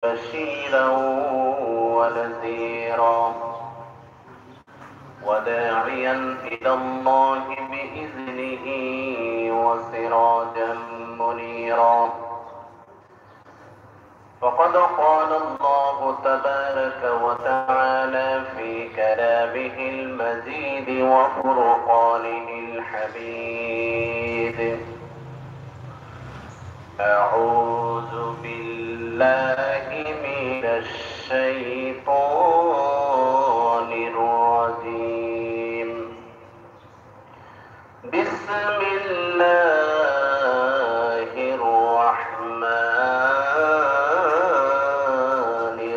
بشيرا ونذيرا وداعيا إلى الله بإذنه وسراجا منيرا. فقد قال الله تبارك وتعالى في كلامه المجيد وفرقانه الحميد: أعوذ بالله من الشيطان الرجيم. بسم الله الرحمن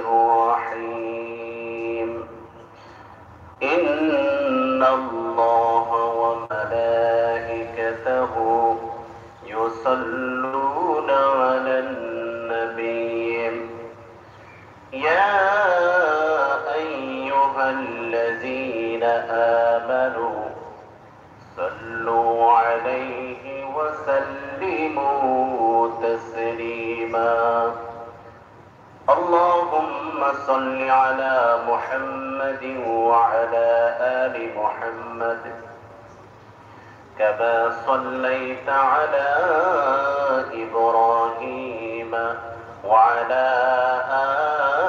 الرحيم. إن الله وملائكته يصلون على النبي يا أيها الذين آمنوا صلوا عليه وسلموا تسليما. اللهم صل على محمد وعلى آل محمد كما صليت على إبراهيم وعلى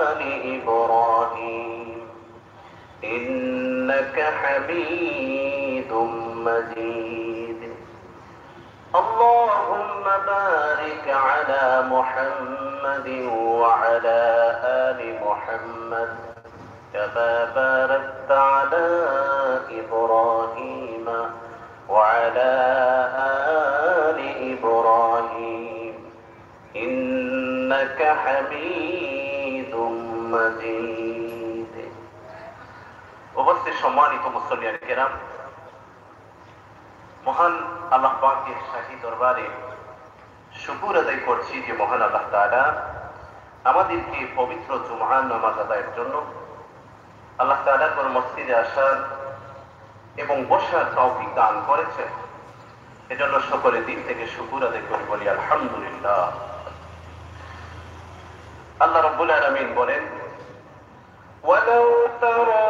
آل إبراهيم إنك حميد مجيد. اللهم بارك على محمد وعلى آل محمد كما باركت على إبراهيم وعلى آل إبراهيم إنك حميد مجيد. উপস্থিত সম্মানিত মুসলিয়ান কেরাম, মহান আল্লাহ পাকের শাহী দরবারে শুকর আদায় করছি যে মহান আল্লাহ তাআলা আমাদেরকে পবিত্র জুমআ নামাজ আদায়ের জন্য আল্লাহ তাআলার মসজিদে আসার এবং বসার তৌফিক দান করেছেন। এজন্য সকলে দিল থেকে শুকর আদায় করে বলি আলহামদুলিল্লাহ। আল্লাহ রাব্বুল আলামিন বলেন, ওয়ালাউ তারা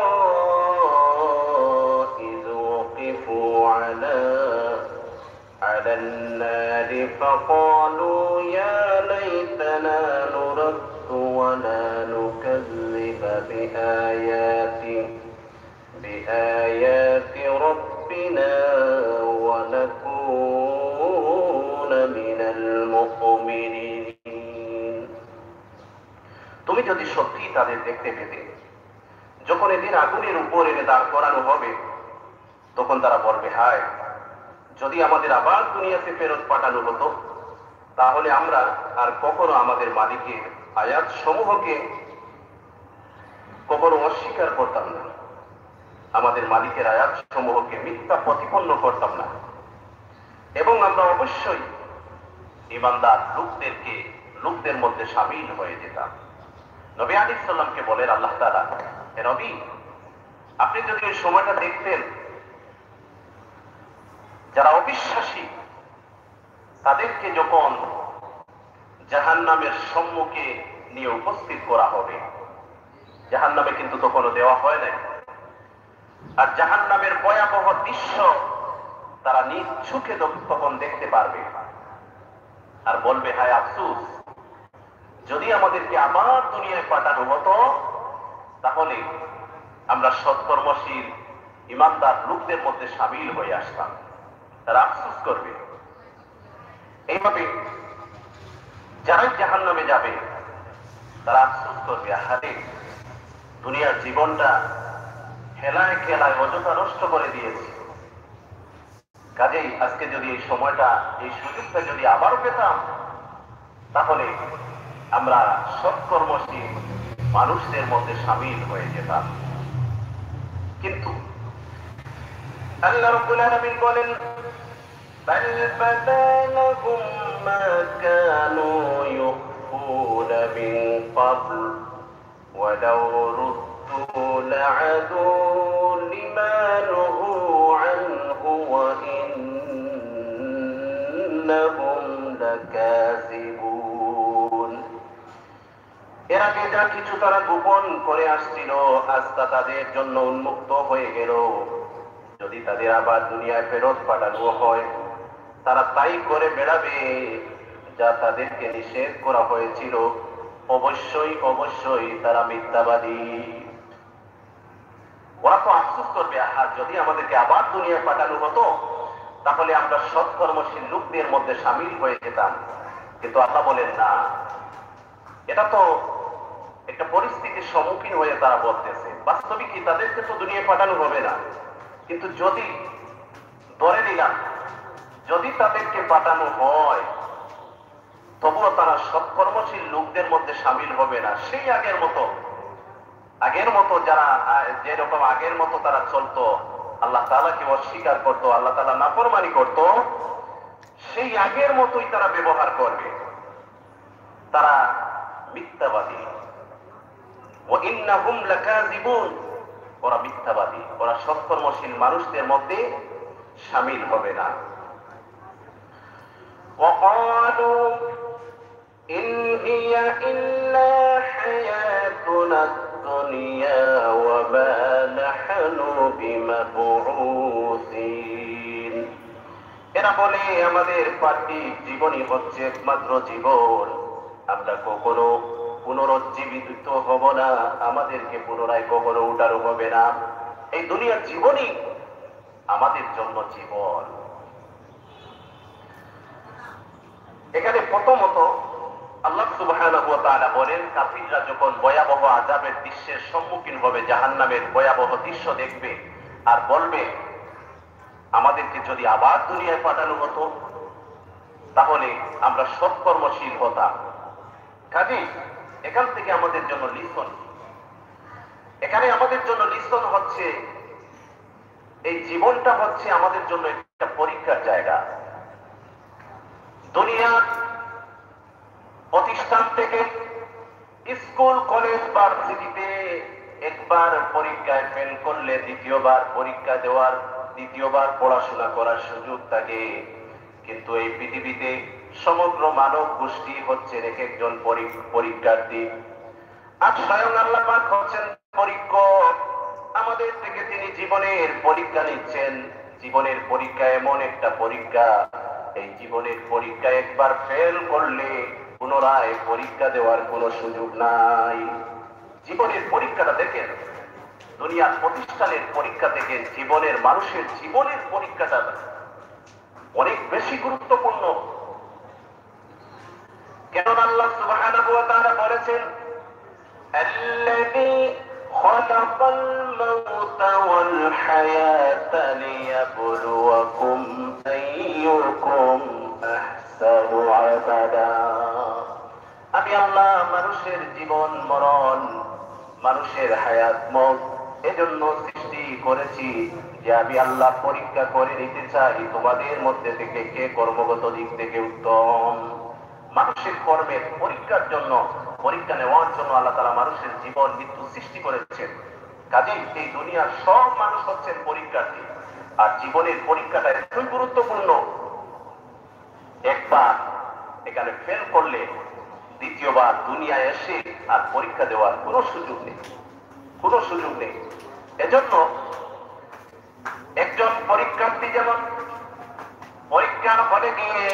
ইয ওয়াকিফু আলা النار فقالوا يا ليتنا نرد ولا نكذب بآيات ربنا ونكون من المؤمنين. তুমি যদি সত্যি তাদের দেখতে পেতে, যখন এদের আগুনের উপর এনে দাঁড় করানো হবে, তখন তারা বলবে, হায় যদি আমাদের আবার দুনিয়াতে ফেরত পাঠানো হতো, তাহলে আমরা আর কখনো আমাদের মালিকের আয়াত সমূহকে কখনো অস্বীকার করতাম না, আমাদের মালিকের আয়াত সমূহকে মিথ্যা প্রতিপন্ন করতাম না, এবং আমরা অবশ্যই ঈমানদার লোকদের মধ্যে শামিল হয়ে যেতাম। নবী আলাইহিস সালামকে বলেন আল্লাহ তাআলা, হে নবী, আপনি যদি ওই সময়টা দেখতেন যারা অবিশ্বাসী তাদেরকে যখন জাহান্নামের সম্মুখে নিয়ে উপস্থিত করা হবে, জাহান্নামে কিন্তু তখনও দেওয়া হয় নাই, আর জাহান্নামের ভয়াবহ দৃশ্য তারা নিজ চোখে তখন দেখতে পারবে আর বলবে, হায় আফসোস, যদি আমাদেরকে আবার দুনিয়ায় পাঠানো হতো, তাহলে আমরা সৎকর্মশীল ঈমানদার লোকদের মধ্যে শামিল হয়ে আসতাম। তারা আফসোস করবে। এইভাবে যারা জাহান্নামে যাবে তারা আফসোস করবে, আহারে দুনিয়ার জীবনটা খেলায় খেলায় অযথা নষ্ট করে দিয়েছি। কাজেই আজকে যদি এই সময়টা, এই সুযোগটা যদি আবারও পেতাম, তাহলে আমরা সৎকর্মশীল মানুষদের মধ্যে শামিল হয়ে যেতাম। কিন্তু আল্লাহ রাব্বুল আলামিন বলেন, বাল বাদা লাহুম মা কানু ইউখফুন মিন ক্বাবল ওয়ালাউ রুদ্দু লা'আদু লিমা নুহু আনহু ওয়া ইন্নাহুম লাকাযিবুন। এর আগে যা কিছু তারা গোপন করে আসছিল আজ তা তাদের জন্য উন্মুক্ত হয়ে গেল। যদি তাদের আবার দুনিয়ায় ফেরত পাঠানো হয় তারা তাই করে বেড়াবে যা তাদেরকে নিষেধ করা হয়েছিল। অবশ্যই অবশ্যই তারা মিথ্যাবাদী। ওরা তো আফসোস করবে, আর যদি আমাদেরকে আবার দুনিয়ায় পাঠানো হতো তাহলে আমরা সৎকর্মশীল লোকদের মধ্যে সামিল হয়ে যেতাম। কিন্তু আল্লাহ বলেন না, এটা তো একটা পরিস্থিতির সম্মুখীন হয়ে তারা বলতেছে। বাস্তবিকই তাদেরকে তো দুনিয়ায় পাঠানো হবে না, কিন্তু যদি ধরে নিলাম যদি তাদেরকে পাঠানো হয় তবুও তারা সৎকর্মশীল লোকদের মধ্যে সামিল হবে না। সেই আগের মতো যারা যেরকম আগের মতো তারা চলতো, আল্লাহ তাআলাকে অস্বীকার করতো, আল্লাহ তাআলা নাফরমানি করত, সেই আগের মতোই তারা ব্যবহার করবে। তারা মিথ্যাবাদী। ওয়া ইন্নাহুম লাকাযিবুন, ওরা মিথ্যাবাদী, ওরা সৎকর্মশীল মানুষদের মধ্যে শামিল হবে না। وقالوا إن هي إلا حياتنا الدنيا وما نحن بمبعوثين। এরা বলে আমাদের পার্থিব জীবনই হচ্ছে একমাত্র জীবন, আমরা কখনো পুনরুজ্জীবিত হব না, আমাদেরকে পুনরায় কখনো উঠানো হবে না। এই দুনিয়ার জীবনই আমাদের জন্য জীবন। এখানে প্রথমত আল্লাহ সুবহানাহু ওয়া তাআলা বলেন, কাফিররা যখন ভয়াবহ আযাবের দৃশ্যের সম্মুখীন হবে, জাহান্নামের ভয়াবহ দৃশ্য দেখবে আর বলবে আমাদেরকে যদি আবার দুনিয়ায় পাঠানো হতো তাহলে আমরা সৎকর্মশীল হতাম। কাজেই এখান থেকে আমাদের জন্য লিসন, এখানে আমাদের জন্য লিসন হচ্ছে এই জীবনটা হচ্ছে আমাদের জন্য একটা পরীক্ষার জায়গা। দুনিয়ার প্রতিষ্ঠান থেকে স্কুল কলেজ ভার্সিটিতে একবার পরীক্ষায় ফেল করলে দ্বিতীয়বার পড়াশোনা করার সুযোগ থাকে। কিন্তু এই পৃথিবীতে সমগ্র মানব গোষ্ঠী হচ্ছে এক একজন পরীক্ষার্থী। আর স্বয়ং আল্লাহ পাক হচ্ছেন পরীক্ষক। আমাদের থেকে তিনি জীবনের পরীক্ষা নিচ্ছেন। জীবনের পরীক্ষা এমন একটা পরীক্ষা, এই জীবনের পরীক্ষা একবার ফেল করলে পুনরায় পরীক্ষা দেওয়ার কোনো সুযোগ নাই। জীবনের পরীক্ষাটা দেখেন, দুনিয়ার প্রতিষ্ঠানের পরীক্ষা থেকে মানুষের জীবনের পরীক্ষাটা অনেক বেশি গুরুত্বপূর্ণ। কেন আল্লাহ সুবহানাহু ওয়া তাআলা বলেছেন, আল্লাযী খালাকাল মাউতা ওয়াল হায়াতা লিয়াবলুয়াকুম আইয়ুকুম আহসানু আমালা। আমি আল্লাহ মানুষের জীবন মরণ, মানুষের হায়াত মওত এজন্য সৃষ্টি করেছি যে আমি আল্লাহ পরীক্ষা করে নিতে চাই তোমাদের মধ্যে থেকে কে কর্মগত দিক থেকে উত্তম। মানুষের কর্মের পরীক্ষা নেওয়ার জন্য আল্লাহ তাআলা মানুষের জীবন মৃত্যু সৃষ্টি করেছেন। কাজেই এই দুনিয়ার সব মানুষ হচ্ছেন পরীক্ষার্থী। আর জীবনের পরীক্ষাটা এতই গুরুত্বপূর্ণ, একবার এখানে ফেল করলে দ্বিতীয়বার দুনিয়ায় এসে আর পরীক্ষা দেওয়ার কোনো সুযোগ নেই। এজন্য একজন পরীক্ষার্থী যেমন পরীক্ষার হলে গিয়ে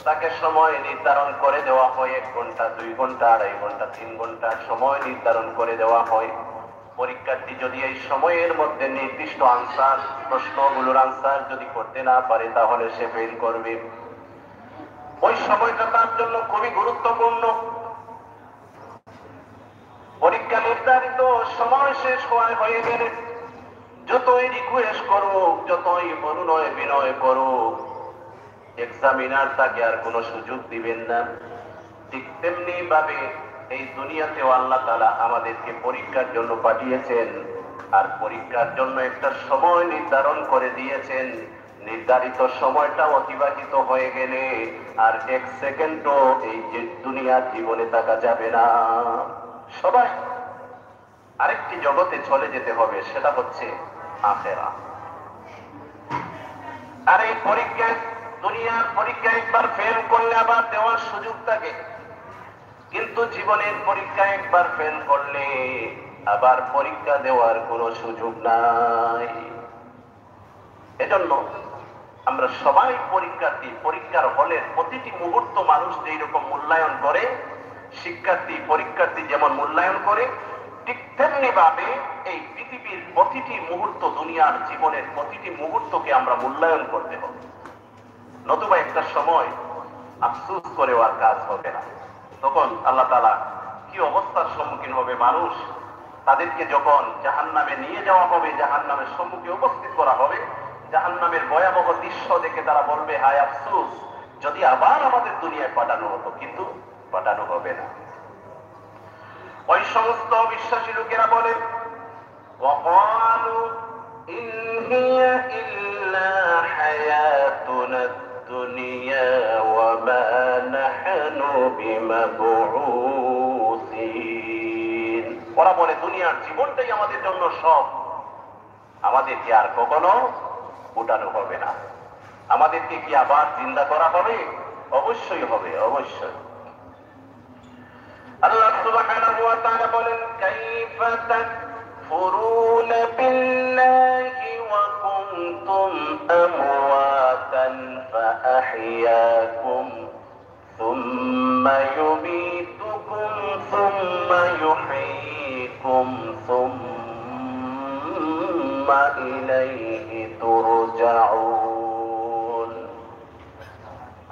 তাকে সময় নির্ধারণ করে দেওয়া হয়, 1 ঘন্টা 2 ঘন্টা 2.5 ঘন্টা 3 ঘন্টা সময় নির্ধারণ করে দেওয়া হয়। পরীক্ষার্থী যদি এই সময়ের মধ্যে নির্দিষ্ট প্রশ্নগুলোর আনসার যদি করতে না পারে তাহলে সে ফেল করবে। ওই সময়টা তার জন্য খুবই গুরুত্বপূর্ণ। পরীক্ষা নির্ধারিত সময় শেষ হয়ে গেলে যতই রিকোয়েস্ট করুক, যতই অনুনয় বিনয় করুক, এক্সামিনার তাকে আর কোনো সুযোগ দিবেন না। ঠিক তেমনি ভাবে এই দুনিয়াতেও আল্লাহ তাআলা আমাদেরকে পরীক্ষার জন্য পাঠিয়েছেন, আর পরীক্ষার জন্য একটা সময় নির্ধারণ করে দিয়েছেন। নির্ধারিত সময়টা অতিবাহিত হয়ে গেলে আর 1 সেকেন্ডও এই যে দুনিয়ার জীবনে থাকা যাবে না। সবাই আরেকটি জগতে চলে যেতে হবে, সেটা হচ্ছে আখিরাত। আর এই দুনিয়ার পরীক্ষা একবার ফেল করলে আবার দেওয়ার সুযোগ থাকে। কিন্তু জীবনের পরীক্ষা একবার ফেল করলে আবার পরীক্ষা দেওয়ার কোনো সুযোগ নাই। এজন্য আমরা সবাই পরীক্ষার্থী। পরীক্ষার হলের প্রতিটি মুহূর্ত মানুষ যেই রকম মূল্যায়ন করে, শিক্ষার্থী পরীক্ষার্থী যেমন মূল্যায়ন করে, ঠিক তেমনি ভাবে এই পৃথিবীর প্রতিটি মুহূর্ত, দুনিয়ার জীবনের প্রতিটি মুহূর্তকে আমরা মূল্যায়ন করতে হবে। নতুবা একটা সময় আফসোস করে আর কাজ হবে না। তখন আল্লাহ তাআলা কি অবস্থার সম্মুখীন হবে মানুষ, তাদেরকে যখন জাহান্নামে নিয়ে যাওয়া হবে, জাহান্নামের সম্মুখে উপস্থিত করা হবে, জাহান্নামের ভয়াবহ দৃশ্য দেখে তারা বলবে, হায় আফসোস, যদি আবার আমাদের দুনিয়ায় পাঠানো হতো, কিন্তু পাঠানো হবে না। ওই সমস্ত বিশ্বাসী লোকেরা বলে, وقالوا إن هي إلا حياتنا الدنيا وما نحن بمبعوثين। ওরা বলে দুনিয়ার জীবনটাই আমাদের জন্য সব, আমাদেরকে আর কখনো উঠানো হবে না। আমাদেরকে কি আবার জিন্দা করা হবে? অবশ্যই হবে, অবশ্যই। আল্লাহ সুবহানাহু ওয়া তাআলা বলেন, কাইফা তাকফুরুনা বিল্লাহি ওয়া কুনতুম আমওয়াতান ফাআহইয়াকুম সুম্মা ইউমীতুকুম সুম্মা ইউহয়ীকুম সুম্মা ইলাইহি তুরজাউন।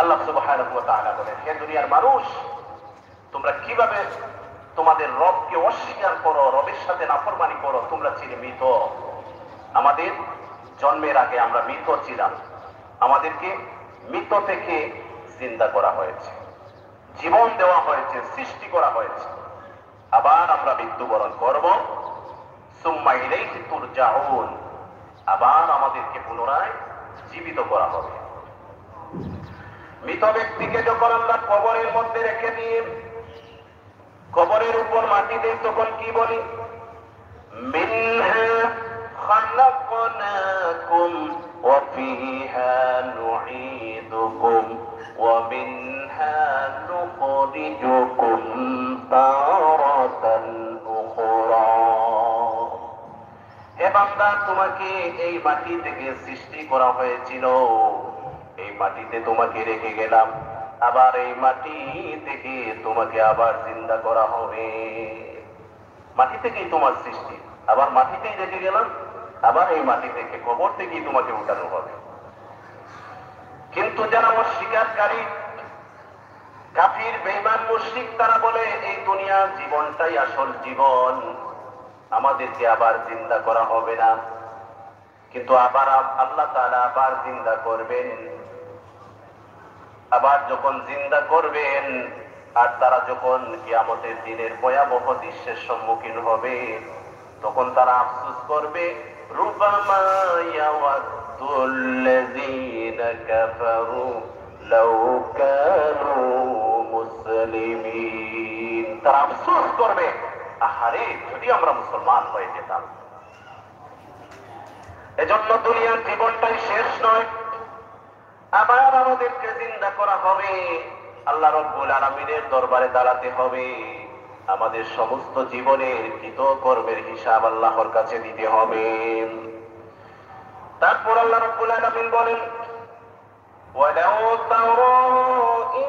আল্লাহ সুবহানাহু ওয়া তাআলা বলেন, হে দুনিয়ার মানুষ, তোমরা কিভাবে তোমাদের রবকে অস্বীকার করো, রবের সাথে নাফরমানি করো। তোমরা ছিলে মৃত, আমাদের জন্মের আগে আমরা মৃত ছিলাম, আমাদেরকে মৃত থেকে জিন্দা করা হয়েছে, জীবন দেওয়া হয়েছে, সৃষ্টি করা হয়েছে, আবার আমরা মৃত্যুবরণ করব। সুম্মা ইলাইহি তুরজাউন, আবার আমাদেরকে পুনরায় জীবিত করা হবে। মৃত ব্যক্তিকে যখন আমরা কবরের মধ্যে রেখে দিয়ে কবরের উপর মাটি দেই, তখন কি বলি? মিনহা খালাকনাকুম ওয়া ফিহা নুঈদুকুম ওয়া মিনহা নুখরিজুকুম তারাতান উখরা। হে বান্দা, তোমাকে এই মাটি থেকে সৃষ্টি করা হয়েছিল, এই মাটিতে তোমাকে রেখে গেলাম, আবার এই মাটি থেকে তোমাকে আবার জিন্দা করা হবে। মাটি থেকেই তোমার সৃষ্টি, আবার মাটিতেই রেখে গেলাম, আবার এই মাটি থেকে, কবর থেকেই তোমাকে উঠানো হবে। কিন্তু যারা অস্বীকারী, কাফির, বেঈমান, মুশরিক, তারা বলে এই দুনিয়ার জীবনটাই আসল জীবন, আমাদেরকে আবার জিন্দা করা হবে না। কিন্তু আবার আল্লাহ তাআলা আবার জিন্দা করবেন। আবার যখন জিন্দা করবেন, আর তারা যখন কিয়ামতের দিনের ভয়াবহ দৃশ্যের সম্মুখীন হবে, তখন তারা আফসোস করবে, রুবামা ইয়াওয়াদ্দুল্লাযীনা কাফারু লাউ কানু মুসলিমিন। তারা আফসোস করবে, আহারে, যদি আমরা মুসলমান হয়ে যেতাম। এজন্য দুনিয়ার জীবনটাই শেষ নয়, আবার আমাদেরকে জিন্দা করা হবে, আল্লাহ রাব্বুল আলামিনের দরবারে দাঁড়াতে হবে, আমাদের সমস্ত জীবনের কৃত কর্মের হিসাব আল্লাহর কাছে দিতে হবে। তারপর আল্লাহ রাব্বুল আলামিন বলেন, ওয়ালাউ তারা ইয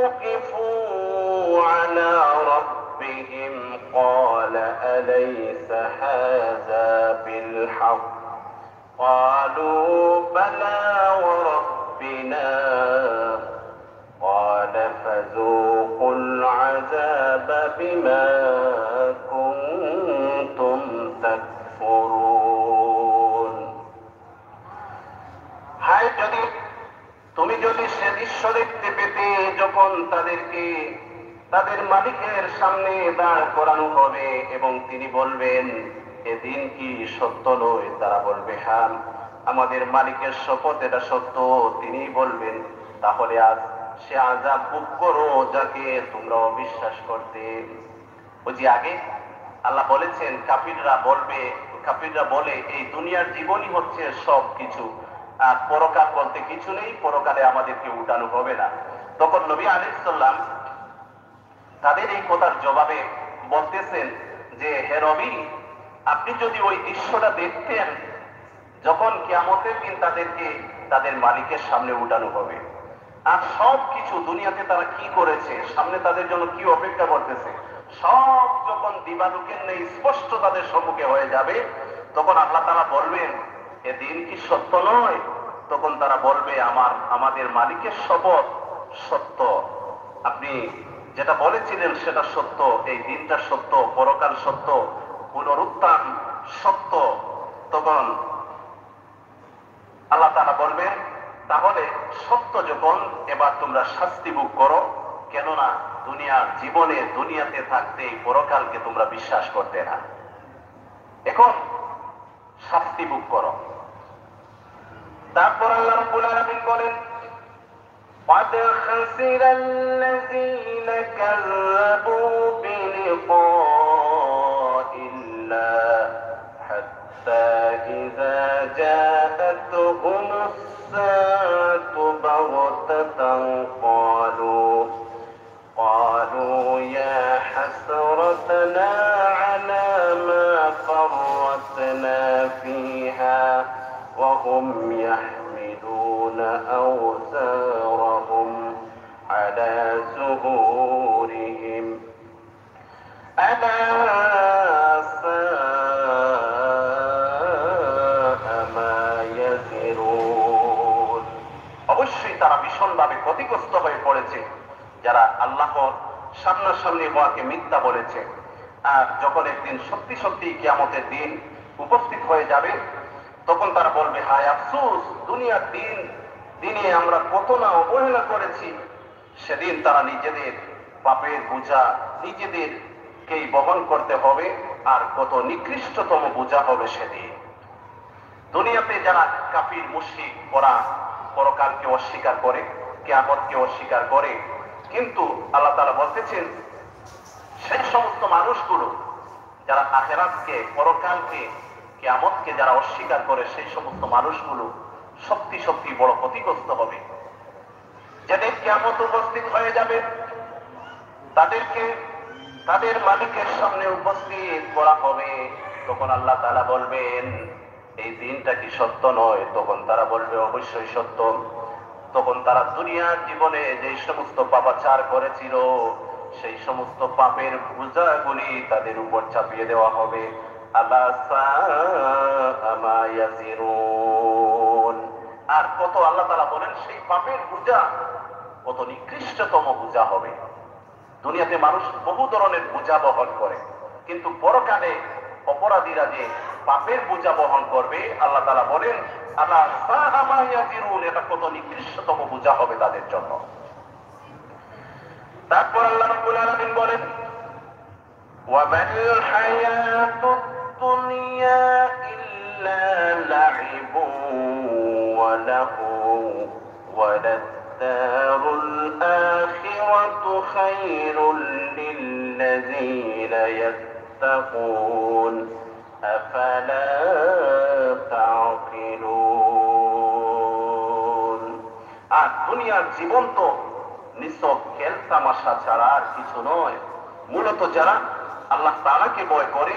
ওয়াকিফু আলা রাব্বিহিম ক্বালা আলাইসা হাযা বিল হক ক্বালু বালা ওয়া রাব্বিনা قال فذوقوا العذاب بما كنتم تكفرون। হায়, তুমি যদি সে দৃশ্য দেখতে পেতে, যখন তাদেরকে তাদের মালিকের সামনে দাঁড় করানো হবে এবং তিনি বলবেন, এদিন কি সত্য নয়? তারা বলবে, হ্যাঁ, আমাদের মালিকের শপথ, এটা সত্য। তিনি বলবেন, তাহলে আজ সে আযাব ভোগ করো যাকে তোমরা অবিশ্বাস করতে। ওই যে আগে আল্লাহ বলেছেন, কাফিররা বলে এই দুনিয়ার জীবনই হচ্ছে সব কিছু, আর পরকাল বলতে কিছু নেই, পরকালে আমাদেরকে উঠানো হবে না। তখন নবী আলাইহিস সালাম তাদের এই কথার জবাবে বলতেছেন যে হে নবী, আপনি যদি ওই দৃশ্যটা দেখতেন যখন কিয়ামতের দিন তাদেরকে তাদের মালিকের সামনে উঠানো হবে, আর সব কিছু দুনিয়াতে তারা কি করেছে, সামনে তাদের জন্য কি অপেক্ষা করতেছে, সব যখন দিবালোকের নেই স্পষ্ট তাদের সম্মুখে হয়ে যাবে, তখন আল্লাহ তাআলা বলবেন এ দিন কি সত্য নয়? তখন তারা বলবে আমাদের মালিকের শপথ সত্য, আপনি যেটা বলেছিলেন সেটা সত্য, এই দিনটা সত্য, পরকাল সত্য, পুনরুত্থান সত্য। তখন আল্লাহ তাআলা বলবেন তাহলে সত্য যখন, এবার তোমরা শাস্তি ভোগ করো, কেননা দুনিয়ার জীবনে দুনিয়াতে থাকতে এই পরকালকে তোমরা বিশ্বাস করতে না, এখন শাস্তি ভোগ করো। তারপর আল্লাহ রাব্বুল আলামিন বলেন قد خسر الذين كذبوا بلقاء الله حتى إذا جاءتهم الساعة بغتة قالوا يا حسرتنا على ما فرطنا فيها وهم يحملون أوزارهم على ظهورهم ألا ساء ما يزرون। অবশ্যই তারা ভীষণভাবে ক্ষতিগ্রস্ত হয়ে পড়েছে যারা আল্লাহর সামনাসামনি হওয়াকে মিথ্যা বলেছে। আর যখন একদিন সত্যি সত্যি কিয়ামতের দিন উপস্থিত হয়ে যাবে, তখন তারা বলবে হায় আফসোস, দুনিয়ার দিনে আমরা কত না অবহেলা করেছি। সেদিন তারা নিজেদের পাপের বোঝা নিজেদেরকেই বহন করতে হবে, আর কত নিকৃষ্টতম বোঝা হবে সেদিন। দুনিয়াতে যারা কাফির মুশরিক ওরা পরকালকে অস্বীকার করে, কিয়ামতকে অস্বীকার করে, কিন্তু আল্লাহ তাআলা বলতেছেন সেই সমস্ত মানুষগুলো যারা আখিরাতকে, পরকালকে, কিয়ামতকে যারা অস্বীকার করে, সেই সমস্ত মানুষগুলো সত্যি সত্যি বড় ক্ষতিগ্রস্ত হবে। যাদের কিয়ামত উপস্থিত হয়ে যাবে তাদেরকে তাদের মালিকের সামনে উপস্থিত করা হবে, তখন আল্লাহ তাআলা বলবেন এই দিনটা কি সত্য নয়? তখন তারা বলবে অবশ্যই সত্য। তখন তারা দুনিয়ার জীবনে যে সমস্ত পাপাচার করেছিল সেই সমস্ত পাপের বোঝাগুলি তাদের উপর চাপিয়ে দেওয়া হবে। আলা সাআ মা ইয়াজিরুন। আর কত আল্লাহ তাআলা বলেন সেই পাপের বোঝা কত নিকৃষ্টতম বোঝা হবে। দুনিয়াতে মানুষ বহু ধরনের বোঝা বহন করে, কিন্তু পরকালে অপরাধীরা যে পাপের বোঝা বহন করবে, আল্লাহ তাআলা বলেন আলা সাআ মা ইয়াজিরুন, এটা কত নিকৃষ্টতম বোঝা হবে তাদের জন্য। তারপর আল্লাহ রাব্বুল আলামিন বলেন ওয়া মাল হায়াতুদ দুনিয়া ইল্লা লাইবুন ওয়া লাহু ওয়া লাদ-দারুল আখিরাতু খায়রুল লিল্লাযীনা ইয়াত্তাকুন আফালা তা'কিলুন। আর দুনিয়ার জীবন তো নিছক খেল তামাশা ছাড়া আর কিছু নয়। মূলত যারা আল্লাহ তাআলাকে ভয় করে,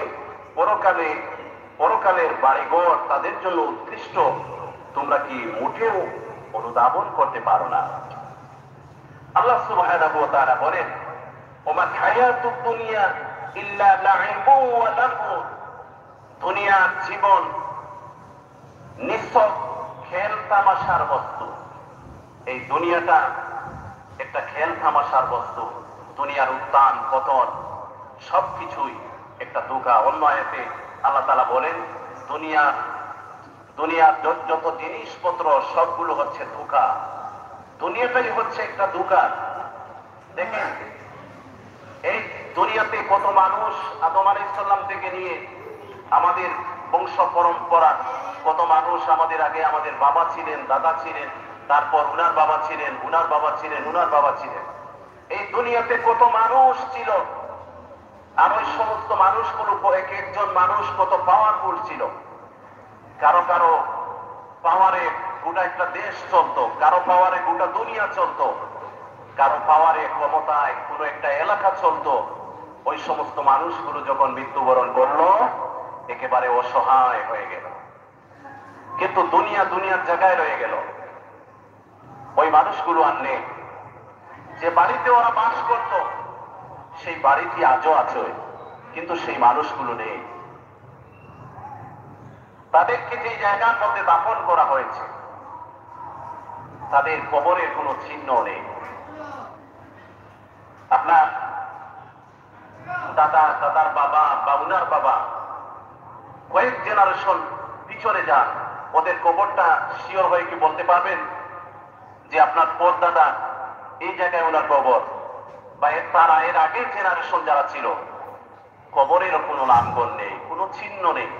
পরকালের বাড়িঘর তাদের জন্য উৎকৃষ্ট, তোমরা কি মোটেও অনুধাবন করতে পারো না? আল্লাহ সুবহানাহু ওয়া তাআলা বলেন ওমা হায়াতুদ দুনিয়া ইল্লা লাইবুন ওয়া লাহু। দুনিয়ার জীবন নিছক খেল তামাশার বস্তু। এই দুনিয়াটা একটা খেল তামাশার বস্তু। দুনিয়ার উত্থান পতন সবকিছুই একটা ধোঁকা। অন্য আয়াতে আল্লাহ তাআলা বলেন দুনিয়ার যত জিনিসপত্র সবগুলো হচ্ছে ধোঁকা। দুনিয়াটাই হচ্ছে একটা ধোঁকা। দেখেন এই দুনিয়াতে কত মানুষ, আদম আলাইহিস সালাম থেকে নিয়ে আমাদের বংশ পরম্পরা, কত মানুষ আমাদের আগে আমাদের বাবা ছিলেন, দাদা ছিলেন, তারপর উনার বাবা ছিলেন, উনার বাবা ছিলেন, উনার বাবা ছিলেন। এই দুনিয়াতে কত মানুষ ছিল, আর ওই সমস্ত মানুষগুলো এক একজন মানুষ কত পাওয়ারফুল ছিল। কারো কারো পাওয়ারে গোটা একটা দেশ চলতো, কারো পাওয়ারে গোটা দুনিয়া চলতো। কারো পাওয়ারে ক্ষমতায় কোনো একটা এলাকা চলতো, ওই সমস্ত মানুষগুলো যখন মৃত্যুবরণ করলো একেবারে অসহায় হয়ে গেল। কিন্তু দুনিয়ার জায়গায় রয়ে গেল, ওই মানুষগুলো আর নেই। যে বাড়িতে ওরা বাস করত সেই বাড়িটি আজও আছে, কিন্তু সেই মানুষগুলো নেই। তাদেরকে যে জায়গার মধ্যে দাফন করা হয়েছে তাদের কবরের কোনো চিহ্ন নেই। আপনার দাদার বাবা বা উনার বাবা কয়েক জেনারেশন পিছনে যান, ওদের কবরটা শিওর হয়ে কি বলতে পারবেন যে আপনার পরদাদা এই জায়গায় ওনার কবর, বা তারা এর আগে জেনারেশন যারা ছিল কবরেরও কোনো নামগণ নেই, কোনো চিহ্ন নেই।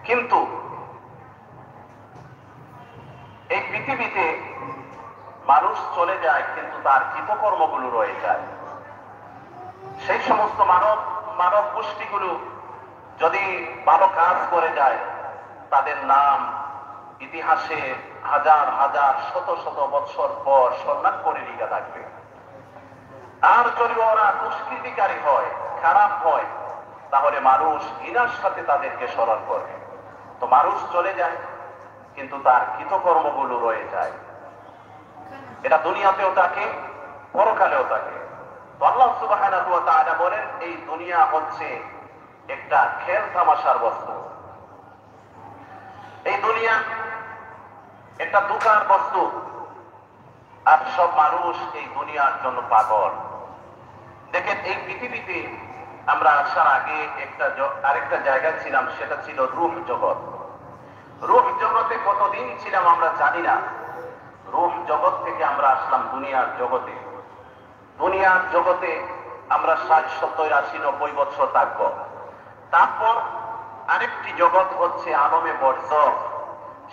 কিন্তু এই পৃথিবীতে মানুষ চলে যায় কিন্তু তার কৃতকর্মগুলো রয়ে যায়। সেই সমস্ত মানব গোষ্ঠীগুলো যদি ভালো কাজ করে যায় তাদের নাম ইতিহাসে হাজার হাজার শত শত বৎসর পর সম্মান করে লিখে থাকবে। আর যদি ওরা দুষ্কৃতিকারী হয়, খারাপ হয়, তাহলে মানুষ ঘৃণার সাথে তাদেরকে স্মরণ করবে। তো মানুষ চলে যায় কিন্তু তার কৃতকর্মগুলো রয়ে যায়। এটা দুনিয়াতেও থাকে, পরকালেও থাকে। তো আল্লাহ সুবহানাহু ওয়া তাআলা বলেন এই দুনিয়া হচ্ছে একটা খেল তামাশার বস্তু, এই দুনিয়া একটা দুঃখার বস্তু, আর সব মানুষ এই দুনিয়ার জন্য পাগল। দেখেন এই পৃথিবীতে আমরা আসার আগে আরেকটা জায়গায় ছিলাম, সেটা ছিল রূহ জগৎ। রূহ জগতে কতদিন ছিলাম আমরা জানি না। রূহ জগৎ থেকে আমরা আসলাম দুনিয়ার জগতে। দুনিয়ার জগতে আমরা 60, 70, 80, 90 বছর থাকব। তারপর আরেকটি জগৎ হচ্ছে আলমে বরজখ,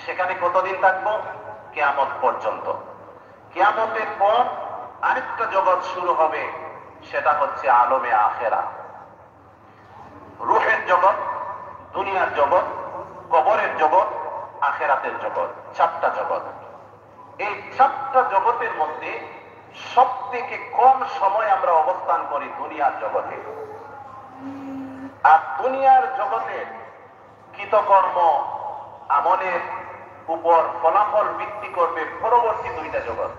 সেখানে কতদিন থাকবো? কিয়ামত পর্যন্ত। কিয়ামতের পর আরেকটা জগৎ শুরু হবে, সেটা হচ্ছে আলমে আখেরা। রূহের জগৎ, দুনিয়ার জগৎ, কবরের জগৎ, আখেরাতের জগৎ, 4টা জগৎ। এই 4টা জগতের মধ্যে সব থেকে কম সময় আমরা অবস্থান করি দুনিয়ার জগতে। আর দুনিয়ার জগতের কৃতকর্ম আমলের উপর ফলাফল ভিত্তি করবে পরবর্তী 2টা জগৎ,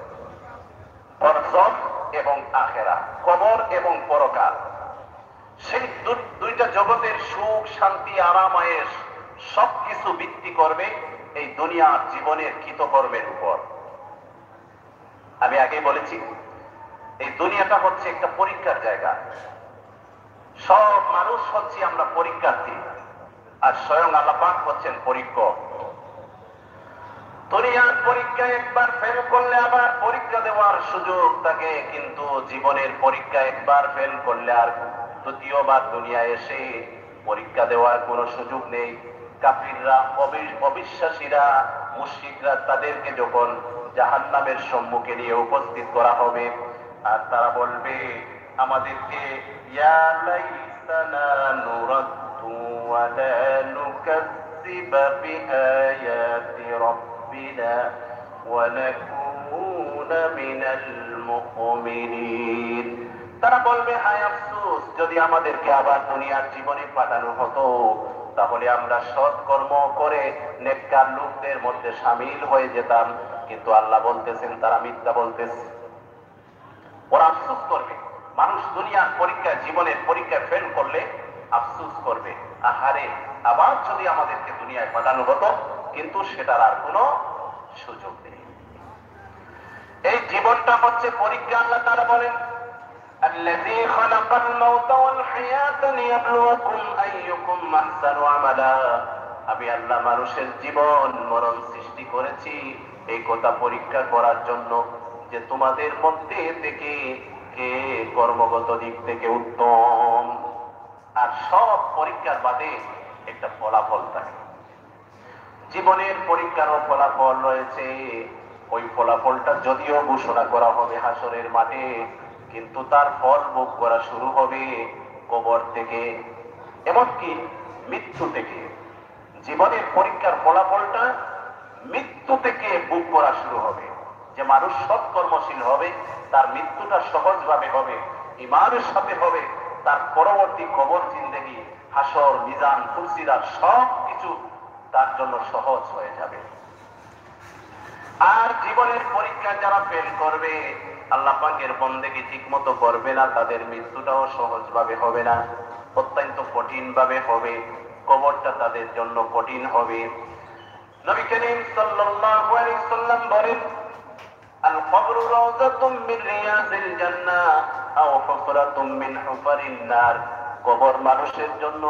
বরজখ এবং আখেরা, কবর এবং পরকাল। সেই 2টা জগতের সুখ, শান্তি, আরাম, আয়েশ সবকিছু ভিত্তি করবে এই দুনিয়ার জীবনের কৃতকর্মের উপর। আমি আগেই বলেছি এই দুনিয়াটা হচ্ছে একটা পরীক্ষার জায়গা। সব মানুষ হচ্ছে আমরা পরীক্ষার্থী, আর স্বয়ং আল্লাহ পাক হচ্ছেন পরীক্ষক। দুনিয়ার পরীক্ষায় একবার ফেল করলে আবার পরীক্ষা দেওয়ার সুযোগ থাকে, কিন্তু জীবনের পরীক্ষা একবার ফেল করলে আর দ্বিতীয়বার দুনিয়ায় এসে পরীক্ষা দেওয়ার কোনো সুযোগ নেই। কাফিররা, অবিশ্বাসীরা, মুশরিকরা, তাদেরকে যখন জাহান্নামের সম্মুখে নিয়ে উপস্থিত করা হবে আর তারা বলবে আমাদেরকে ইয়া লাইতানা নুরাদ্দু ওয়া লা নুকাজ্জিবা বিআয়াতি রাব্বিনা ওয়া নাকুনা মিনাল মুমিনিন। তারা বলবে হায় আফসোস, যদি আমাদেরকে আবার দুনিয়ার জীবনে পাঠানো হতো তাহলে আমরা সৎকর্ম করে নেককার লোকদের মধ্যে শামিল হয়ে যেতাম। কিন্তু আল্লাহ বলতেছেন তারা মিথ্যা বলতেছে। ওরা আফসোস করবে। মানুষ দুনিয়ার পরীক্ষায়, জীবনের পরীক্ষায় ফেল করলে আফসোস করবে, আহারে আবার যদি আমাদেরকে দুনিয়ায় পাঠানো হতো, কিন্তু সেটার আর কোনো সুযোগ নেই। এই জীবনটা হচ্ছে পরীক্ষা। আল্লাহ তাআলা বলেন الذي خلق الموت والحياة ليبلوكم أيكم أحسن عملا। আমি আল্লাহ মানুষের জীবন মরণ সৃষ্টি করেছি এই কথা পরীক্ষা করার জন্য যে তোমাদের মধ্যে থেকে কে কর্মগত দিক থেকে উত্তম। আর সব পরীক্ষার বাদে একটা ফলাফল থাকে। জীবনের পরীক্ষারও ফলাফল রয়েছে। ওই ফলাফলটা যদিও ঘোষণা করা হবে হাসরের মাঠে, কিন্তু তার ফল ভোগ করা শুরু হবে কবর থেকে, এমনকি মৃত্যু থেকে। জীবনের পরীক্ষার ফলাফলটা মৃত্যু থেকে ভোগ করা শুরু হবে। যে মানুষ সৎকর্মশীল হবে, তার মৃত্যুটা সহজভাবে হবে, ঈমানের সাথে হবে, তার পরবর্তী কবর জিন্দেগি, হাসর, মিজান, ফুলসিরাত সব কিছু তার জন্য সহজ হয়ে যাবে। আর জীবনের পরীক্ষা যারা ফেল করবে, আল্লাহ পাকের বন্দেগী ঠিক মতো করবে না, তাদের মৃত্যুটাও সহজভাবে হবে না, অত্যন্ত কঠিন ভাবে হবে, কবরটা তাদের জন্য কঠিন হবে। নবী করিম সাল্লাল্লাহু আলাইহি সাল্লাম বলেন, আল কবরু রাওযাতুম মিন রিয়াজিল জান্নাহ আও হুফরাতুম মিন হুফারিন নার। কবর মানুষের জন্য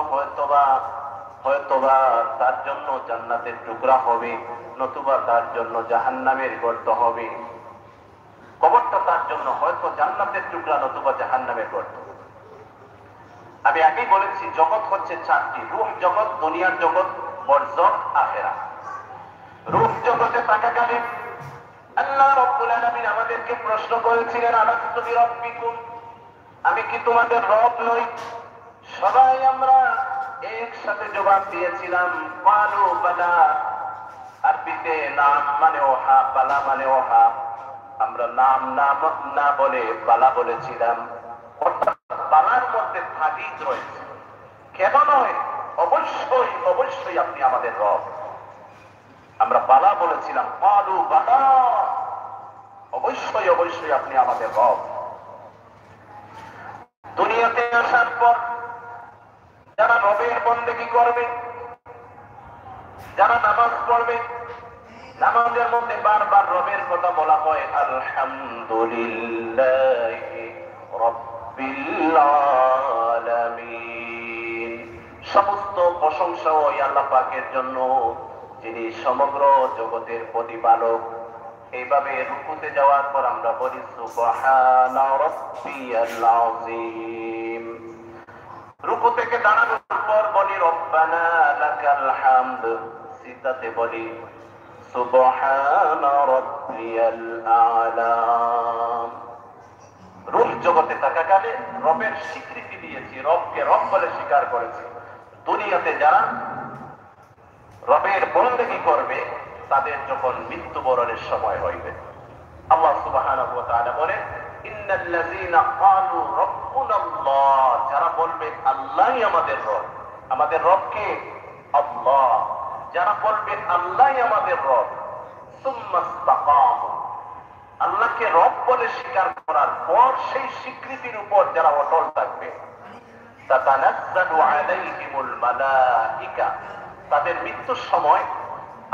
হয়তোবা তার জন্য জান্নাতের টুকরা হবে, নতুবা তার জন্য জাহান্নামের গর্ত হবে। কবরটা তার জন্য হয়তো জান্নাতের টুকরা, নতুবা জাহান্নামের গর্ত। আমি আগেই বলেছি, জগৎ হচ্ছে চারটি: রূহ জগৎ, দুনিয়ার জগৎ, বরজখ, আখিরাত। রূহ জগতে থাকাকালীন আল্লাহ রাব্বুল আলামিন আমাদেরকে প্রশ্ন করেছিলেন, আলাস্তু বিরাব্বিকুম, আমি কি তোমাদের রব নই? সবাই আমরা একসাথে জবাব দিয়েছিলাম, ক্বালু বালা। আরবিতে নাম মানে ওহা, বালা মানে ওহা। আমরা নাম না বলে বালা বলেছিলাম, অর্থাৎ বালার মধ্যে তাগীদ রয়েছে। কেন নয়? অবশ্যই আপনি আমাদের রব। আমরা বালা বলেছিলাম, ক্বালু বালা, অবশ্যই আপনি আমাদের রব। দুনিয়াতে আসার পর যারা রবের বন্দেগী করবে, যারা নামাজ পড়বে, নামাজের মধ্যে বারবার রবের কথা বলা হয়, আলহামদুলিল্লাহি রাব্বিল আলামিন। সমস্ত প্রশংসা ওই আল্লাহ পাকের জন্য, যিনি সমগ্র জগতের প্রতিপালক। এইভাবে রুকুতে যাওয়ার পর আমরা বলি সুবহানা রাব্বিয়াল আযীম। রুকু থেকে দাঁড়ানোর পর বলি রব্বানা লাকাল হামদ। সিজদাতে বলি সুবহানা রাব্বিয়াল আ'লা। রূহ জগতে থাকাকালে রবের স্বীকৃতি দিয়েছি, রবকে রব বলে স্বীকার করেছি। দুনিয়াতে যারা রবের বন্দেগী করবে, তাদের যখন মৃত্যুবরণের সময় হইবে, আল্লাহ সুবহানাহু ওয়া তাআলা বলেন, ইন্নাল্লাযীনা ক্বালু রাব্বুনাল্লাহ, যারা বলবে আল্লাহই আমাদের রব। আমাদের রব কে? আল্লাহ। যারা বলবে আল্লাহই আমাদের রব, সুম্মা ইসতাকামু, আল্লাহকে রব বলে স্বীকার করার পর সেই স্বীকৃতির উপর যারা অটল থাকবে, তাতানাজ্জালু আলাইহিমুল মালাইকা, তাদের মৃত্যুর সময়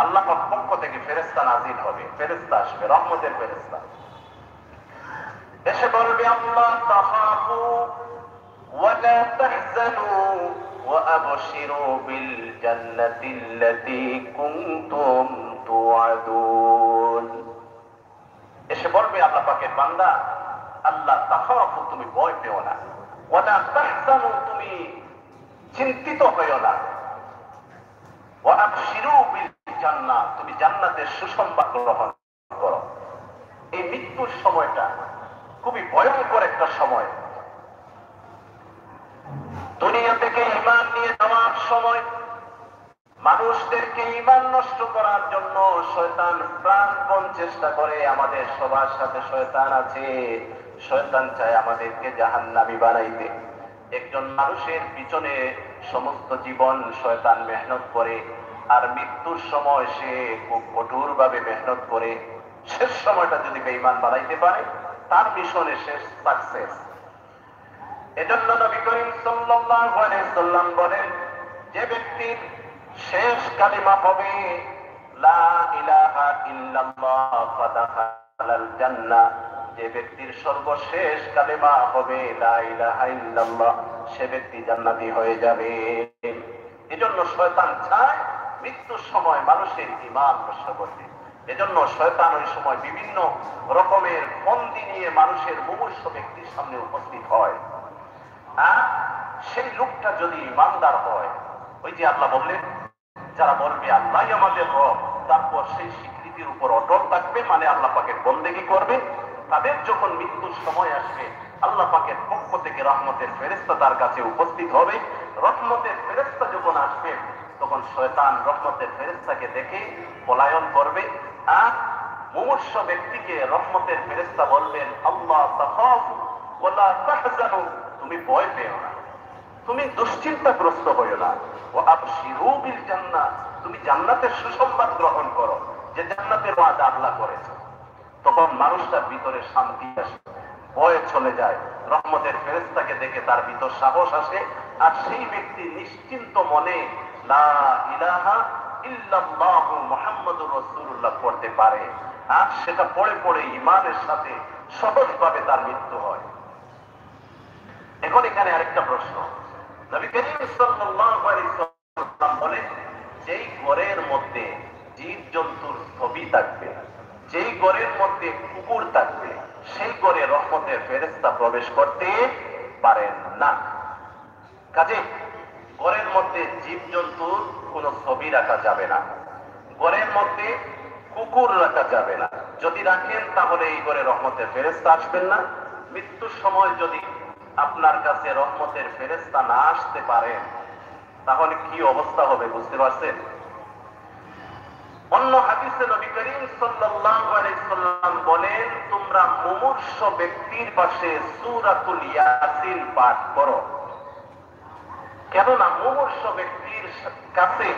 আল্লাহ পাক পক্ষ থেকে ফেরেশতা নাযিল হবে, ফেরেশতা আসবে, রহমতের ফেরেশতা এসে বলবে, আল্লাহ তাখাফু ওয়া লা তাহজানু ওয়া আবশিরু বিল জান্নাতিল্লাতী কুনতুম তুআদুন। এসে বলবে আল্লাহ পাকের বান্দা, আল্লাহ তাখাফু, তুমি ভয় পেও না, ওয়া লা তাহজানু, তুমি চিন্তিত হইও না, ওয়া আবশিরু বিল জান্নাহ, তুমি জান্নাতের সুসংবাদ গ্রহণ করো। এই মৃত্যুর সময়টা খুবই ভয়ঙ্কর একটা সময়। দুনিয়া থেকে ঈমান নিয়ে যাওয়ার সময় মানুষদেরকে ঈমান নষ্ট করার জন্য শয়তান প্রাণপণ চেষ্টা করে। আমাদের সবার সাথে শয়তান আছে। শয়তান চায় আমাদেরকে জাহান্নামী বানাইতে। একজন মানুষের পিছনে সমস্ত জীবন শয়তান মেহনত করে, আর মৃত্যুর সময় সে খুব কঠোর ভাবে মেহনত করে। শেষ সময়টা যদি বেঈমান বানাইতে পারে, তার মিশনে শেষ সাকসেস। এজন্য নবী করিম সাল্লাল্লাহু আলাইহি সাল্লাম বলেন, যে ব্যক্তির শেষ কালিমা হবে লা ইলাহা ইল্লাল্লাহ ফাদাখালাল জান্নাহ, যে ব্যক্তির সর্বশেষ কালিমা হবে লা ইলাহা ইল্লাল্লাহ, সে ব্যক্তি জান্নাতি হয়ে যাবে। এজন্য শয়তান চায় মৃত্যুর সময় মানুষের ঈমান নষ্ট করতে। এজন্য শয়তান ওই সময় বিভিন্ন রকমের ফন্দি নিয়ে মানুষের মুমূর্ষু ব্যক্তির সামনে উপস্থিত হয়। আর সেই লোকটা যদি ঈমানদার হয়, ওই যে আল্লাহ বললেন, যারা বলবে আল্লাহই আমাদের রব, তারপর সেই স্বীকৃতির উপর অটল থাকবে, মানে আল্লাহ পাকের বন্দেগী করবে, তাদের যখন মৃত্যুর সময় আসবে, আল্লাহ পাকের পক্ষ থেকে রহমতের ফেরেশতা তার কাছে উপস্থিত হবে। রহমতের ফেরেশতা যখন আসবে, তখন শয়তান রহমতের ফেরেশতাকে দেখে পলায়ন করবে। আর মুমূর্ষ ব্যক্তিকে রহমতের ফেরেশতা বলবেন, আল্লাহ তাখাফু ওয়ালা তাহজানু, তুমি ভয় পেও না, তুমি দুশ্চিন্তাগ্রস্ত হইও না, ওয়া আবশিরু বিল জান্নাহ, তুমি জান্নাতের সুসংবাদ গ্রহণ করো, যে জান্নাতের ওয়াদা আল্লাহ করেছে। তখন মানুষটার ভিতরে শান্তি আসে, ভয় চলে যায়, রহমতের ফেরেশতাকে দেখে তার ভিতর সাহস আসে, আর সেই ব্যক্তি নিশ্চিন্ত মনে লা ইলাহা ইল্লাল্লাহু মুহাম্মাদুর রাসূলুল্লাহ পড়তে পারে, আর সেটা পড়ে পড়ে ঈমানের সাথে সহজভাবে তার মৃত্যু হয়। এখন এখানে আরেকটা প্রশ্ন, নবী করিম সাল্লাল্লাহু আলাইহি ওয়াসাল্লাম বলেন, যেই ঘরের মধ্যে জীবজন্তুর ছবি থাকবে, যেই ঘরের মধ্যে কুকুর থাকবে, সেই ঘরে রহমতের ফেরেশতা প্রবেশ করতে পারেন না। কাজে ঘরের মধ্যে জীবজন্তুর কোন ছবি রাখা যাবে না, ঘরের মধ্যে কুকুর রাখা যাবে না। যদি রাখেন তাহলে এই ঘরে রহমতের ফেরেশতা আসবেন না। মৃত্যুর সময় যদি আপনার কাছে রহমতের ফেরেশতা না আসতে পারেন, তাহলে কি অবস্থা হবে বুঝতে পারছেন? অন্য হাদিসে নবী করিম সাল্লাল্লাহু আলাইহি সাল্লাম বলেন, তোমরা মুমূর্ষ ব্যক্তির পাশে সূরাতুল ইয়াসিন পাঠ করো। কেননা মুমূর্ষ ব্যক্তির কাছে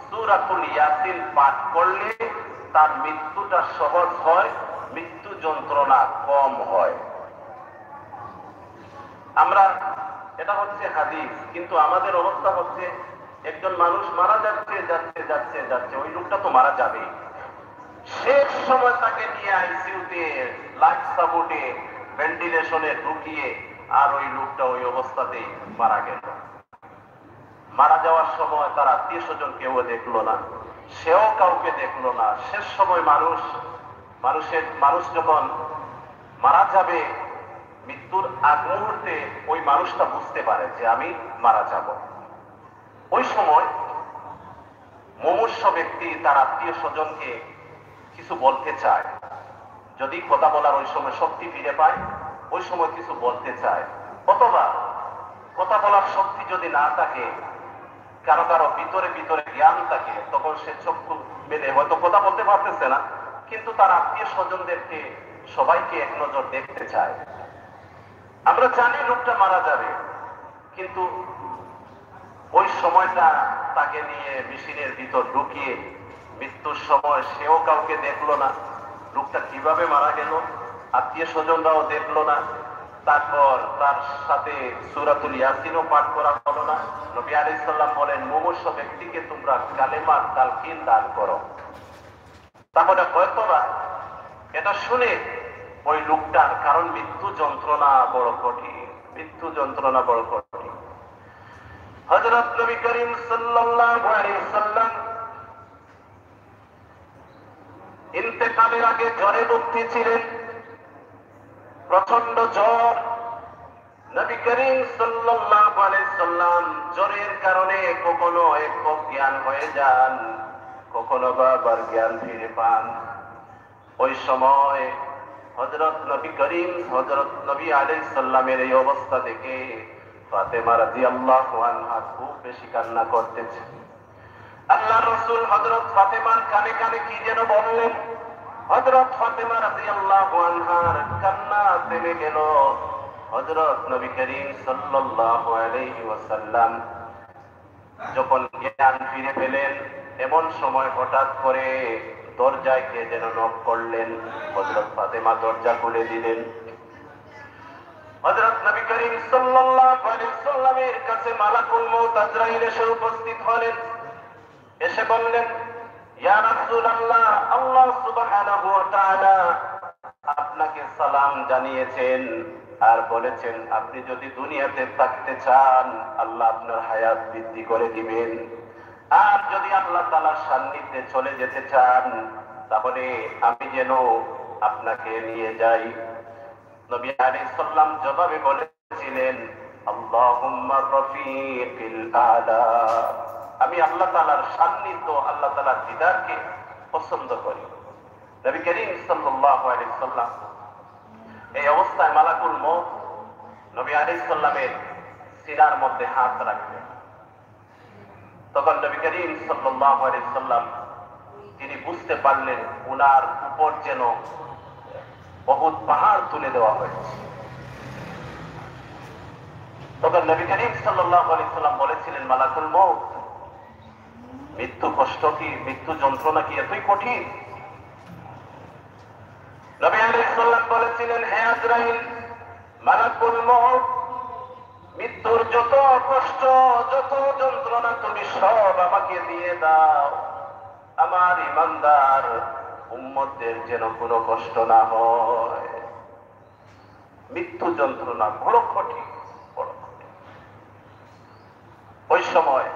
সূরাতুল ইয়াসিন পাঠ করলে তার মৃত্যুটা সহজ হয়, মৃত্যু যন্ত্রণা কম হয়। আমরা, এটা হচ্ছে হাদিস, কিন্তু আমাদের অবস্থা হচ্ছে একজন মানুষ মারা যাচ্ছে যাচ্ছে যাচ্ছে যাচ্ছে, ওই লোকটা তো মারা যাবে, শেষ সময় তাকে নিয়ে আইসিইউতে লাইফ সাপোর্টে ভেন্টিলেশনে ঢুকিয়ে, আর ওই লোকটা ওই অবস্থাতেই মারা গেল। মারা যাওয়ার সময় তার আত্মীয় স্বজন কেউ দেখলো না, সেও কাউকে দেখলো না। শেষ সময় মানুষ যখন মারা যাবে, মৃত্যুর আগ মুহূর্তে ওই মানুষটা বুঝতে পারে যে আমি মারা যাব। ওই সময় মুমূর্ষ ব্যক্তি তার আত্মীয় স্বজনকে কিছু বলতে চায়, যদি কথা বলার ওই সময় শক্তি ফিরে পায়, ওই সময় কিছু বলতে চায়। অথবা কথা বলার শক্তি যদি না থাকে, কারো কারো ভিতরে ভিতরে জ্ঞান থাকে, তখন সে চক্ষু মেলে হয়তো কথা বলতে পারতেছে না, কিন্তু তার আত্মীয় স্বজনদেরকে সবাইকে এক নজর দেখতে চায়। আমরা জানি লোকটা মারা যাবে, কিন্তু ওই সময়টা তাকে নিয়ে মেশিনের ভিতর ঢুকিয়ে মৃত্যুর সময় সেও কাউকে দেখলো না, লোকটা কিভাবে মারা গেল আত্মীয় স্বজনরাও দেখলো না। তারপর তার সাথে সূরাতুল ইয়াসিনও পাঠ করা হলো না। নবী আলাইহিস সালাম বলেন, মুমূর্ষ ব্যক্তিকে তোমরা কালেমা তালকিন দান করো। তাহলে হয়তোবা এটা শুনে ওই লোকটার, কারণ মৃত্যু যন্ত্রণা বড় কঠিন, মৃত্যু যন্ত্রণা বড় কঠিন। হযরত নবী করিম সাল্লাল্লাহু আলাইহি সাল্লাম ইন্তেকালের আগে জ্বরে ভুগতেছিলেন, প্রচন্ড জ্বর। নবী করিম সাল্লাল্লাহু আলাইহি সাল্লাম জ্বরের কারণে কখনো একক জ্ঞান হয়ে যান, কখনো বা আবার জ্ঞান ফিরে পান। ওই সময় হযরত নবী আলাইহিস সালামের এই অবস্থা দেখে ফাতেমা রাদিয়াল্লাহু আনহা খুব বেশি কান্না করতেছে। আল্লাহর রাসূল হযরত ফাতেমার কানে কানে কি যেন বললেন। হযরত ফাতেমা রাদিয়াল্লাহু আনহার কান্না থেমে গেল। হযরত নবী করিম সাল্লাল্লাহু আলাইহি ওয়াসাল্লাম যখন জ্ঞান ফিরে পেলেন, এমন সময় হঠাৎ করে দরজায় কে যেন নক করলেন। হযরত ফাতেমা দরজা খুলে দিলেন। হযরত নবী করিম সাল্লাল্লাহু আলাইহি ওয়াসাল্লামের কাছে মালাকুল মউত আজরাইল এসে উপস্থিত হলেন। এসে বললেন, ইয়া রাসূলুল্লাহ, আল্লাহ সুবহানাহু ওয়া তাআলা আপনাকে সালাম জানিয়েছেন আর বলেছেন আপনি যদি দুনিয়াতে থাকতে চান আল্লাহ আপনার হায়াত বৃদ্ধি করে দিবেন, আর যদি আল্লাহ তাআলার সান্নিধ্যে চলে যেতে চান তাহলে আমি যেন আপনাকে নিয়ে যাই। নবী আলাইহিস সালাম জবাবে বলেছিলেন, আল্লাহুম্মা রাফিকিল আলা, আমি আল্লাহ তাআলার সান্নিধ্য, আল্লাহ তাআলার দিদারকে পছন্দ করি। নবী করিম সাল্লাল্লাহু আলাইহি সাল্লাম এই অবস্থায় মালাকুল মউত নবী আলাইহিস সালামের সিনার মধ্যে হাত রাখলেন। তখন নবী করিম সাল্লাল্লাহু আলাইহি সাল্লাম তিনি বুঝতে পারলেন উনার উপর যেন বহুত পাহাড় তুলে দেওয়া হয়েছে। তখন নবী করিম সাল্লাল্লাহু আলাইহি সাল্লাম বলেছিলেন, মালাকুল মউত, মৃত্যু কষ্ট কি, মৃত্যু যন্ত্রণা কি এতই কঠিন? নবী আলাইহিস সালাম বলেছিলেন, হে আজরাইল, মালাকুল মউত, মৃত্যুর যত কষ্ট, যত যন্ত্রণা তুমি সব আমাকে দিয়ে দাও, আমার ইমানদার উম্মতদের যেন কোনো কষ্ট না হয়। মৃত্যু যন্ত্রণা বড় কঠিন, বড় কঠিন। ওই সময়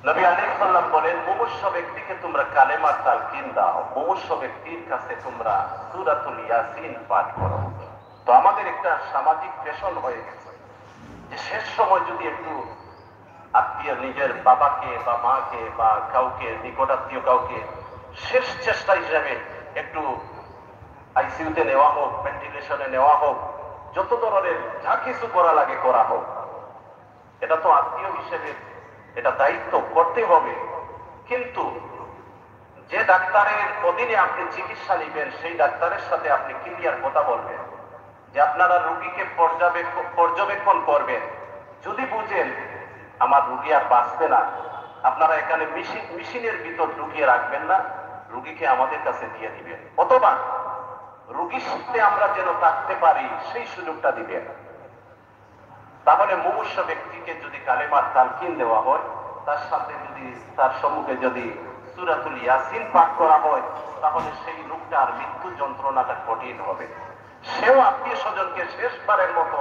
নবী আলাইহিস সালাম বলেন, মুমূর্ষু ব্যক্তিকে তোমরা কালেমার তালকিন দাও, মুমূর্ষু ব্যক্তির কাছে তোমরা সূরাতুল ইয়াসিন পাঠ করো। তো আমাদের একটা সামাজিক ফ্যাশন হয়ে গেছে যে শেষ সময় যদি একটু আত্মীয়, নিজের বাবাকে বা মাকে বা কাউকে, নিকটাত্মীয় কাউকে শেষ চেষ্টা হিসেবে একটু আইসিইউতে নেওয়া হোক, ভেন্টিলেশনে নেওয়া হোক, যত ধরনের যা কিছু করা লাগে করা হোক, এটা তো আত্মীয় হিসেবে এটা দায়িত্ব করতে হবে। কিন্তু যে ডাক্তারের অধীনে আপনি চিকিৎসা নেবেন সেই ডাক্তারের সাথে আপনি ক্লিয়ার কথা বলবেন যে আপনারা রোগীকে পর্যবেক্ষণ করবেন। যদি বুঝেন আমার রোগী আর বাঁচবে না, আপনারা এখানে মেশিনের ভিতর ঢুকিয়ে রাখবেন না, রোগীকে আমাদের কাছে দিয়ে দিবেন, অথবা রোগীর সাথে আমরা যেন থাকতে পারি সেই সুযোগটা দিবেন। তাহলে মুমূর্ষু ব্যক্তিকে যদি কালেমার তালকিন দেওয়া হয়, তার সাথে যদি তার সম্মুখে যদি সূরাতুল ইয়াসিন পাঠ করা হয়, তাহলে সেই লোকটার মৃত্যু যন্ত্রণাটা কঠিন হবে। সেও আত্মীয় স্বজনকে শেষবারের মতো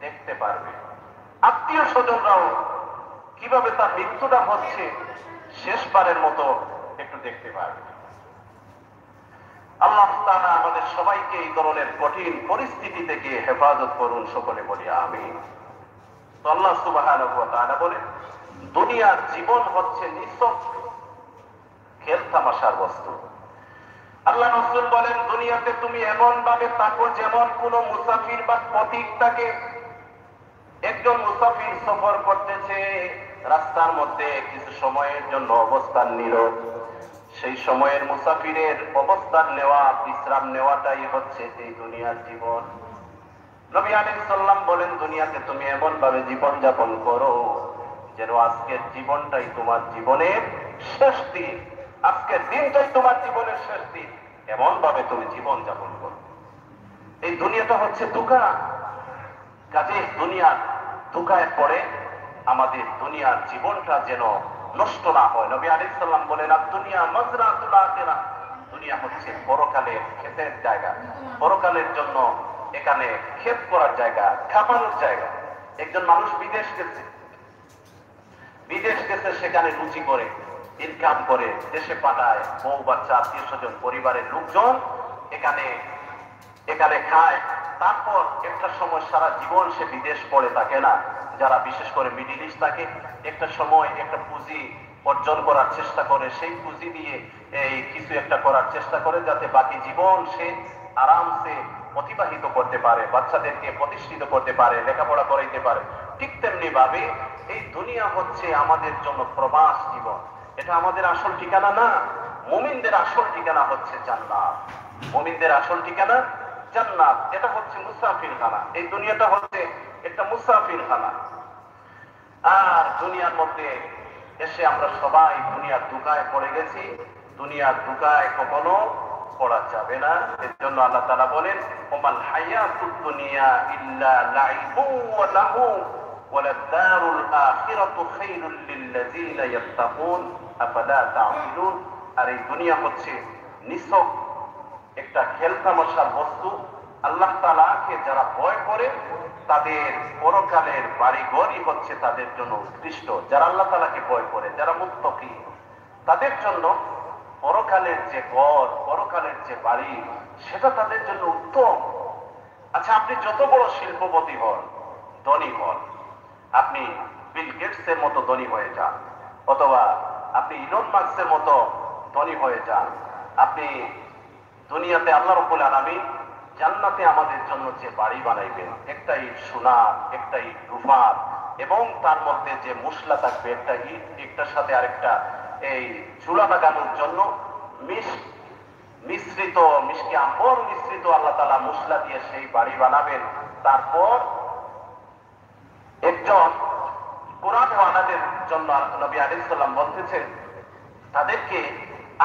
দেখতে পারবে, আত্মীয় স্বজনরাও কিভাবে তার মৃত্যুটা হচ্ছে শেষবারের মতো একটু দেখতে পারবে। আল্লাহ তাআলা আমাদের সবাইকে এই ধরনের কঠিন পরিস্থিতি থেকে হেফাজত করুন, সকলে বলি আমিন। তো আল্লাহ সুবহানাহু ওয়া তাআলা বলেন, দুনিয়ার জীবন হচ্ছে নিছক খেলতামাশার বস্তু। আল্লাহ রাসূল বলেন, দুনিয়াতে তুমি এমন ভাবে থাকো যেমন কোন মুসাফির বা পথিক থাকে। একজন মুসাফির সফর করতেছে, রাস্তার মধ্যে কিছু সময়ের জন্য অবস্থান নিল। সেই সময়ের মুসাফিরের অবস্থান নেওয়া, বিশ্রাম নেওয়াটাই হচ্ছে এই দুনিয়ার জীবন। নবী আলাইহিস সালাম বলেন, দুনিয়াতে তুমি এমন ভাবে জীবন যাপন করো যেন আজকের জীবনটাই তোমার জীবনের শেষ দিন, আজকের দিনটাই তোমার জীবনের শেষ দিন, এমন ভাবে তুমি জীবন যাপন করো। এই দুনিয়াটা হচ্ছে ধোঁকা, কাজে দুনিয়ার ধোঁকায় পড়ে আমাদের দুনিয়ার জীবনটা যেন নষ্ট না হয়। নবী আলাইহিস সালাম বলেন, আর দুনিয়া মাজরাতুল আখিরাহ, দুনিয়া হচ্ছে পরকালের ক্ষেতের জায়গা, পরকালের জন্য এখানে ক্ষেত করার জায়গা, খামানোর জায়গা। একজন মানুষ বিদেশ গেছে, সেখানে রুচি করে, ইনকাম করে, দেশে পাঠায়, বউ বাচ্চা, আত্মীয় স্বজন, পরিবারের লোকজন এখানে খায়। তারপর একটা সময় সারা জীবন সে বিদেশ পড়ে থাকে না। যারা বিশেষ করে মিডিল ইস্ট থাকে, একটা সময় একটা পুঁজি অর্জন করার চেষ্টা করে, সেই পুঁজি দিয়ে এই কিছু একটা করার চেষ্টা করে যাতে বাকি জীবন সে আরামসে অতিবাহিত করতে পারে, বাচ্চাদেরকে প্রতিষ্ঠিত করতে পারে, লেখাপড়া করাইতে পারে। ঠিক তেমনি ভাবে এই দুনিয়া হচ্ছে আমাদের জন্য প্রবাস জীবন, এটা আমাদের আসল ঠিকানা না। মুমিনদের আসল ঠিকানা হচ্ছে জান্নাত, মুমিনদের আসল ঠিকানা জান্নাত। এটা হচ্ছে মুসাফিরখানা, এই দুনিয়াটা হচ্ছে একটা মুসাফিরখানা। আর দুনিয়ার মধ্যে এসে আমরা সবাই দুনিয়ার ধোঁকায় পড়ে গেছি। দুনিয়ার ধোঁকায় কখনো পড়া যাবে না। এর জন্য আল্লাহ তাআলা বলেন, ওমাল হায়াতুদ দুনিয়া ইল্লা লাইবু ওয়া লাহু ওয়ালাদ-দারুল আখিরাতু খায়রুল লিল্লাযিনা ইয়াত্তাকুন আফালা তা'কিলুন। আর এই দুনিয়া হচ্ছে নিছক একটা খেলতামাশার বস্তু। আল্লাহ তাআলাকে যারা ভয় করে তাদের পরকালের বাড়িঘরই হচ্ছে তাদের জন্য উৎকৃষ্ট। যারা আল্লাহ তাআলাকে ভয় করে, যারা মুত্তাকি, তাদের জন্য পরকালের যে ঘর, পরকালের যে বাড়ি, সেটা তাদের জন্য উত্তম। আচ্ছা, আপনি যত বড় শিল্পপতি হন, ধনী হন, আপনি বিল গেটসের মতো ধনী হয়ে যান, অথবা আপনি ইলন মাস্কের মতো ধনী হয়ে যান, আপনি দুনিয়াতে আল্লাহ রাব্বুল আলামিন জান্নাতে আমাদের জন্য যে বাড়ি বানাইবেন, একটা ইট সোনার, একটা ইট রূপার, এবং তার মধ্যে যে মশলা থাকবে, একটা ইট একটার সাথে আরেকটা এই চুলা লাগানোর জন্য মিশ্রিত মিষ্টি আম্বর মিশ্রিত আল্লাহ তাআলা মশলা দিয়ে সেই বাড়ি বানাবেন। তারপর একজন কোরআন ওয়ালাদের জন্য নবী আলাইহিস সালাম বলতেছেন, তাদেরকে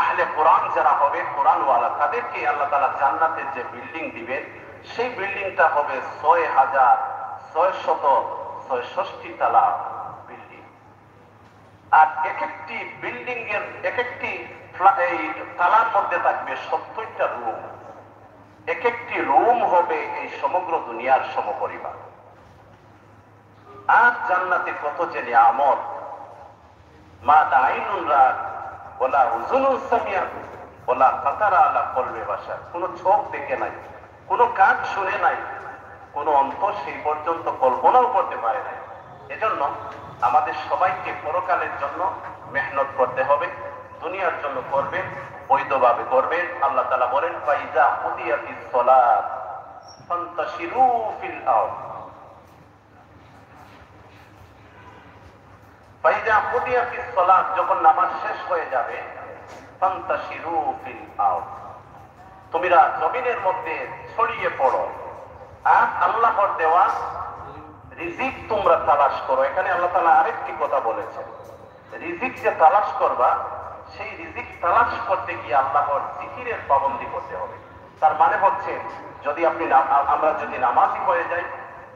আহলে কোরআন যারা হবে, কোরআন ওয়ালা, তাদেরকে আল্লাহ তাআলা জান্নাতের যে বিল্ডিং দিবেন, সেই বিল্ডিংটা হবে ৬,৬৬৬ তলা বিল্ডিং। আর এক একটি বিল্ডিং এর এক একটি এই তালার মধ্যে থাকবে ৭০টা রুম। এক একটি রুম হবে এই সমগ্র দুনিয়ার সমপরিমাণ। আর জান্নাতে কত যে নিয়ামত! মা লা আইনুন রাআত ওয়ালা উযুনুন সামিআত ওয়ালা খাতারা আলা কলবি বাশার। কোন চোখ দেখে নাই, কোন কান শুনে নাই, কোন অন্তর সেই পর্যন্ত কল্পনাও করতে পারে নাই। এজন্য আমাদের সবাইকে পরকালের জন্য মেহনত করতে হবে। দুনিয়ার জন্য করবেন, বৈধভাবে করবেন। আল্লাহ তাআলা বলেন, ফাইজা কুদিয়াতিস সালাত ফান্তাশিরু ফিল আরদ। ফাইজা কুদিয়াতিস সালাত, যখন নামাজ শেষ হয়ে যাবে, ফান্তাশিরু ফিল আরদ, তোমরা জমিনের মধ্যে ছড়িয়ে পড়ো আর আল্লাহর দেওয়া রিজিক তোমরা তালাশ করো। এখানে আল্লাহ তাআলা আরেকটি কথা বলেছেন, রিজিক যে তালাশ করবা, সেই রিজিক তালাশ করতে গিয়ে আল্লাহর জিকিরের পাবন্দি করতে হবে। তার মানে হচ্ছে, যদি আমরা যদি নামাজি হয়ে যাই,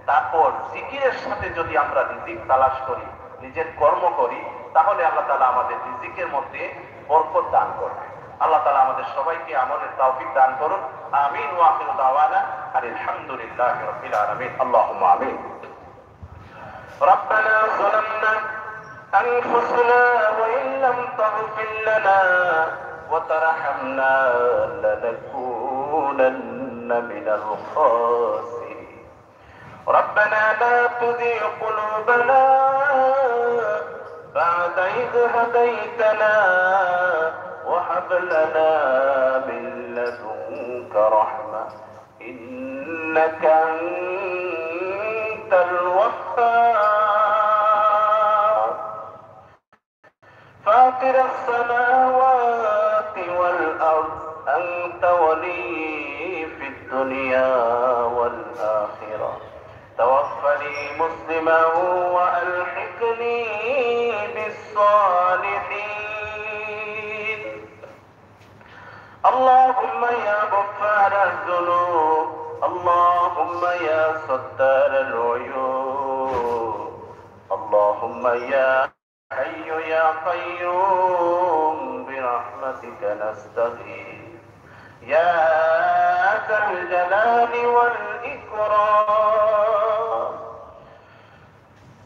তারপর জিকিরের সাথে যদি আমরা রিজিক তালাশ করি, নিজের কর্ম করি, তাহলে আল্লাহ তাআলা আমাদের রিজিকের মধ্যে বরকত দান করবে। আল্লাহ তাআলা আমাদের সবাইকে আমলের তৌফিক দান করুন। আমিন ওয়া আখিরু দাওয়ানা আলহামদুলিল্লাহি রাব্বিল আলামিন। আল্লাহুম্মা আমিন। ربنا ظلمنا أنفسنا وإن لم تغفر لنا وترحمنا لنكونن من الخاسرين. ربنا لا تزغ قلوبنا بعد إذ هديتنا وهب لنا من لدنك رحمة إنك أنت الوهاب. فاطر السماوات والأرض أنت ولي في الدنيا والآخرة. توفني مسلما وألحقني بالصالحين. اللهم يا غفار الذنوب، اللهم يا ستار العيوب، اللهم يا حي يا قيوم برحمتك نستغيث. يا ذا الجلال والإكرام.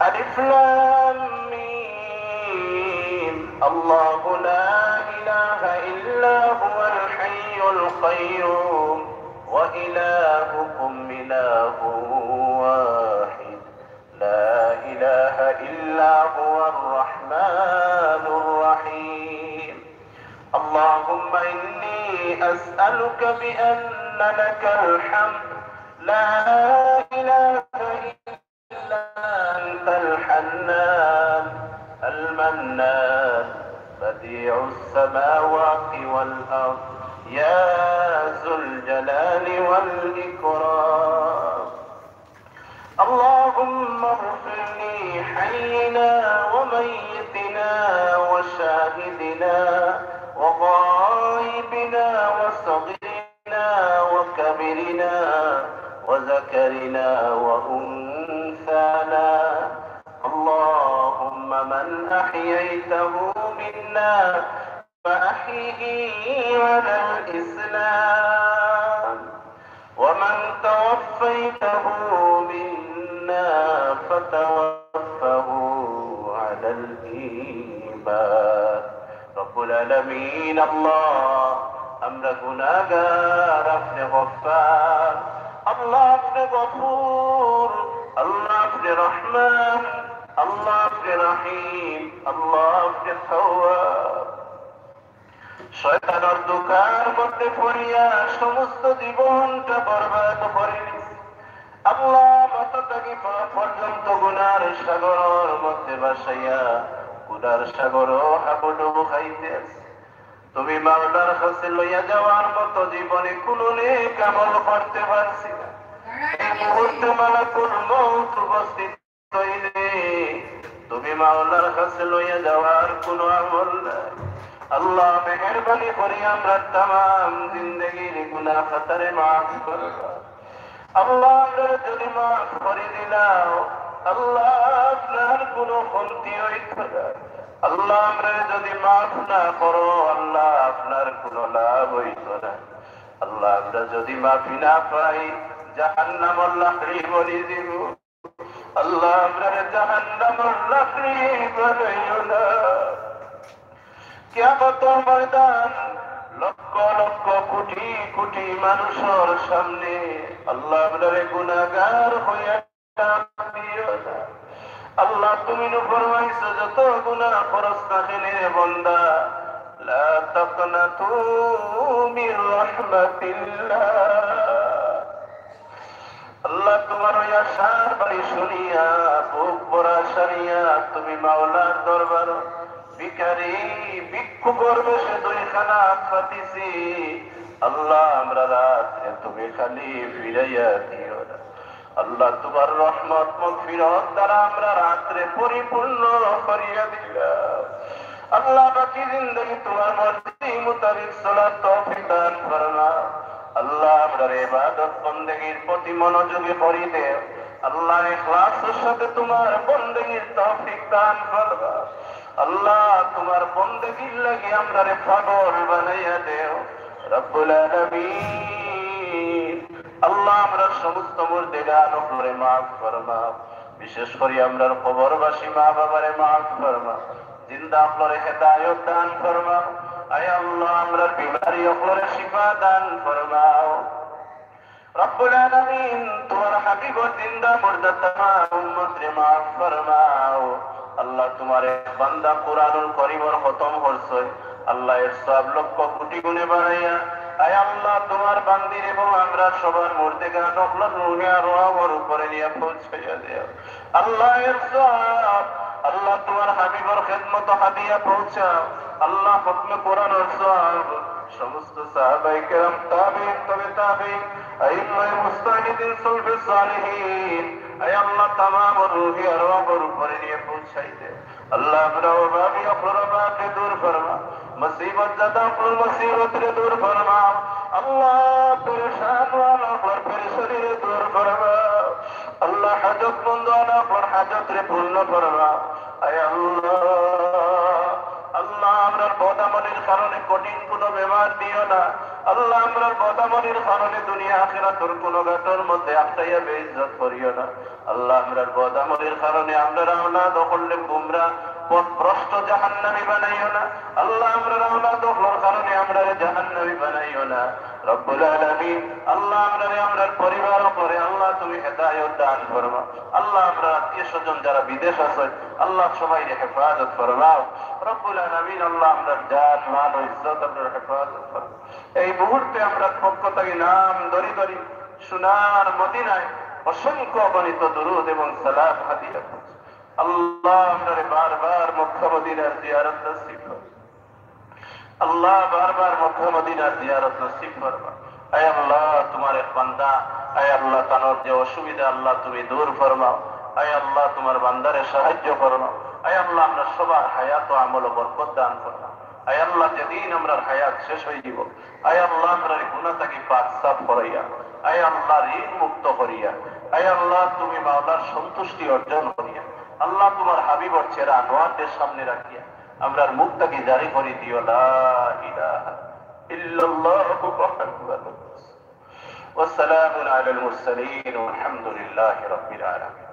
ألف لام ميم. الله لا إله إلا هو الحي القيوم وإلهكم إله واحد لا إله إلا هو الرحمن الرحيم. اللهم إني أسألك بأن لك الحمد لا إله إلا أنت الحنان المنان بديع السماوات والأرض يا ذو الجلال والإكرام. اللهم اغفر لي حينا وميتنا وشاهدنا وغائبنا وصغيرنا وكبرنا وذكرنا وأنثانا. اللهم من أحييته منا فأحيه على الإسلام ومن توفيته منا فتوفه على الإيمان. رب العالمين الله আমরা গুনাহগার, আপনি গফফার, আল্লাহ আপনি গফুর, আল্লাহ আপনি রহমান, আল্লাহ আপনি রহিম, আল্লাহ আপনি তাওয়াব। শয়তানের দোকার মধ্যে পড়িয়া সমস্ত জীবনটা বরবাদ করে নিছি আল্লাহ। মাথা থেকে পা পর্যন্ত গুনার সাগরের মধ্যে ভাসাইয়া গুনার সাগরও হাবুডুবু খাইতে আছে। তুমি মাওলার কাছে লইয়া যাওয়ার মতো জীবনে কোনো নেক আমল করতে পারছি না। এই মুহূর্তে মালাকুল মউত উপস্থিত হইলে তুমি মাওলার কাছে লইয়া যাওয়ার কোনো আমল নাই। আল্লাহ মেহেরবানি করি আমরা তামাম জিন্দেগির গুনাহ খাতারে মাফ করবা। আল্লাহ আমরা যদি মাফ করে দিলাম, আল্লাহ আপনার কোনো ক্ষতি হইত না। আল্লাহ আমরা যদি মাফ না করো, আল্লাহ আপনার কোনো লাভ হইত না। আল্লাহ আমরা যদি মাফি না পাই, জাহান্নামের লাকড়ি বলি দিব। আল্লাহ আমরা জাহান্নামের লাকড়ি বানাইও না। কিয়ামতের ময়দান লক্ষ লক্ষ কোটি কোটি মানুষের সামনে আল্লাহ আপনারে গুনাহগার হইয়া দিও না। আল্লাহ তুমি ফরমাইছো যত গুনাহ করস না কেন বান্দা, লা তাকনাতু মির রাহমাতিল্লাহ। আল্লাহ তোমার ওই আশার বাড়ি শুনিয়া বুক ভরা সারিয়া তুমি মাওলার দরবার ভিখারি ভিক্ষু করবে সে দুইখানা খাতিছি। আল্লাহ আমরা রাত্রে তুমি খালি ফিরাইয়া দিও না। আল্লাহ তোমার রহমত মাগফিরাত দ্বারা আমরা রাত্রে পরিপূর্ণ করিয়া দিলাম। আল্লাহ বাকি জিন্দগি তোমার মর্জি মোতাবেক চলার তৌফিক দান ফরমাও। আল্লাহ আমরা ইবাদত বন্দেগীর প্রতি মনোযোগী করি দেও। আল্লাহ ইখলাসের সাথে তোমার বন্দেগীর তৌফিক দান ফরমাও। আল্লাহ তোমার বন্দেগীর লাগি আমরা পাগল বানাইয়া দেও রব্বুল আলামিন। আল্লাহ আমরা সমস্ত মুর্দেগান উপরে মাফ ফরমাও। বিশেষ করে আমরা কবরবাসী মা বাবারে মাফ ফরমাও। জিন্দা আপনারে হেদায়েত দান ফরমাও। আয় আল্লাহ আমরা বিমারি আপনারে শিফা দান ফরমাও রব্বুল আলামিন। তোমার হাবিব জিন্দা মুর্দা तमाम উম্মতরে মাফ ফরমাও। আল্লাহ তোমার বান্দা কুরআনুল কারীমের খতম করছে, আল্লাহ এর সব লক্ষ কোটি গুণে বাড়াইয়া আয় আল্লাহ তোমার বান্দির এবং আমরা সবার মুর্দেগান আপনার রুহে আর রওয়ার উপরে নিয়ে পৌঁছাইয়া দিও। আল্লাহ এর সব আল্লাহ তোমার হাবিবের খিদমত হাদিয়া পৌঁছাও। আল্লাহ হুকমে কোরআনের সব সমস্ত সাহাবায়ে কেরাম তাবিঈন তবে তাবিঈন আইম্মায়ে মুজতাহিদিন সুলফে সালিহিন আয় আল্লাহ तमाम রুহে আর রওয়ার উপরে নিয়ে পৌঁছাই দে। আল্লাহ আমরা ওভাবে আপনার বাকে দূর ফরমা, মুসিবত জাদা আপনার মুসিবত রে দূর ফরমা। আল্লাহ পরেশান ওয়ালা আপনার পরেশানি রে দূর ফরমা। আল্লাহ হাজত মন্দ ওয়ালা আপনার হাজত রে পূর্ণ ফরমা। আয় আল্লাহ আল্লাহ আমরার বদামনির কারণে কঠিন কোনো বেমার দিও না। আল্লাহ আমরার বদামনির কারণে দুনিয়া আখিরাতের কোনো ঘাটের মধ্যে আটকাইয়া বেইজ্জত করিও না। আল্লাহ আমরার বদামনির কারণে আমরার আওলাদ করলে গুমরা পথভ্রষ্ট জাহান্নামী বানাইও না। আল্লাহ আমরার আওলাদ হওয়ার কারণে আমরারে জাহান্নামী বানাইও না রব্বুল আলামিন। আল্লাহ আমরার পরিবার করে আল্লাহ তুমি হেদায়েত দান ফরমা। আল্লাহ আমরা আত্মীয় স্বজন যারা বিদেশ আছে আল্লাহ সবাই হেফাজত ফরমাও রব্বুল আলামিন। আল্লাহ আমরা জান মাল ও ইজ্জত আপনার হেফাজত ফরমাও। এই মুহূর্তে আমরা পক্ষ থেকে নাম দরি দরি সোনার মদিনায় অসংখ্য অগণিত দুরূদ এবং সালাম হাদিয়া করছি। আল্লাহ আমরা বারবার মক্কা মদিনার জিয়ারত নসিব করো। আল্লাহ বারবার মক্কা মদিনার জিয়ারত নসিব ফরমা। আয় আল্লাহ তোমার এক বান্দা আয় আল্লাহ তানোর যে অসুবিধা আল্লাহ তুমি দূর ফরমাও। আয় আল্লাহ তোমার বান্দারে সাহায্য ফরমাও। আয় আল্লাহ আমরা সবার হায়াত ও আমল ও বরকত দান ফরমাও। আয় আল্লাহ যেদিন আমরার হায়াত শেষ হয়ে যাব আয় আল্লাহ আমরার গুনাহ থেকে পাক সাফ করাইয়া আয় আল্লাহ ঋণ মুক্ত করিয়া আয় আল্লাহ তুমি মাওলার সন্তুষ্টি অর্জন করিয়া আল্লাহ তোমার হাবিবর চেহারা আনোয়ারদের সামনে রাখিয়া আমরার মুখটাকে জারি করে দিও লা ইলাহা ইল্লাল্লাহু মুহাম্মাদুর রাসূলুল্লাহ ওয়া সালামুন আলাল মুরসালিন ওয়া আলহামদুলিল্লাহি রাব্বিল আলামিন।